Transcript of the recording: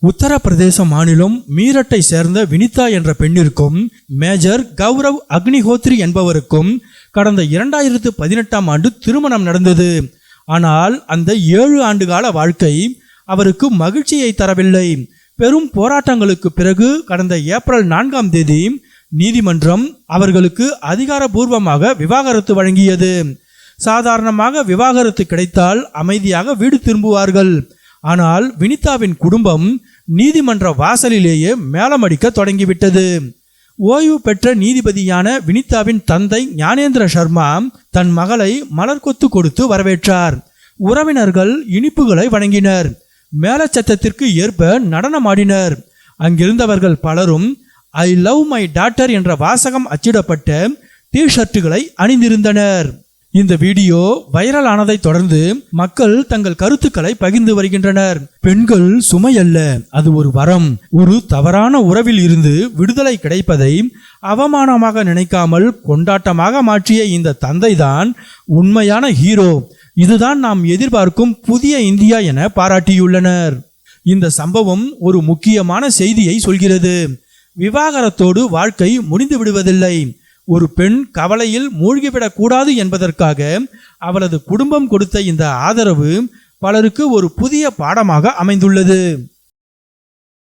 உத்தரப்பிரதேச மாநிலம் மீரட்டை சேர்ந்த வினிதா என்ற பெண்ணிற்கும் மேஜர் கௌரவ் அக்னிஹோத்ரி என்பவருக்கும் கடந்த 2018ஆம் ஆண்டு திருமணம் நடந்தது. ஆனால் அந்த 7 ஆண்டுகால வாழ்க்கை அவருக்கு மகிழ்ச்சியை தரவில்லை. பெரும் போராட்டங்களுக்கு பிறகு கடந்த ஏப்ரல் 4ஆம் தேதி நீதிமன்றம் அவர்களுக்கு அதிகாரபூர்வமாக விவாகரத்து வழங்கியது. சாதாரணமாக விவாகரத்து கிடைத்தால் அமைதியாக வீடு திரும்புவார்கள். ஆனால் வினிதாவின் குடும்பம் நீதிமன்ற வாசலிலேயே மேளமடிக்க தொடங்கிவிட்டது. ஓய்வு பெற்ற நீதிபதியான வினிதாவின் தந்தை ஞானேந்திர சர்மா தன் மகளை மலர்கொத்து கொடுத்து வரவேற்றார். உறவினர்கள் இனிப்புகளை வழங்கினர். மேளச்சத்தத்திற்கு ஏற்ப நடனமாடினர். அங்கிருந்தவர்கள் பலரும் ஐ லவ் மை டாட்டர் என்ற வாசகம் அச்சிடப்பட்ட டி ஷர்ட்டுகளை அணிந்திருந்தனர். இந்த வீடியோ வைரல் ஆனதை தொடர்ந்து மக்கள் தங்கள் கருத்துக்களை பகிர்ந்து வருகின்றனர். பெண்கள் சுமையல்ல, அது ஒரு வரம். ஒரு தவறான உறவில் இருந்து விடுதலை கிடைப்பதை அவமானமாக நினைக்காமல் கொண்டாட்டமாக மாற்றிய இந்த தந்தைதான் உண்மையான ஹீரோ. இதுதான் நாம் எதிர்பார்க்கும் புதிய இந்தியா என பாராட்டியுள்ளனர். இந்த சம்பவம் ஒரு முக்கியமான செய்தியை சொல்கிறது. விவாகரத்தோடு வாழ்க்கை முடிந்து விடுவதில்லை. ஒரு பெண் கவலையில் மூழ்கிவிடக் கூடாது என்பதற்காக அவளது குடும்பம் கொடுத்த இந்த ஆதரவு பலருக்கு ஒரு புதிய பாடமாக அமைந்துள்ளது.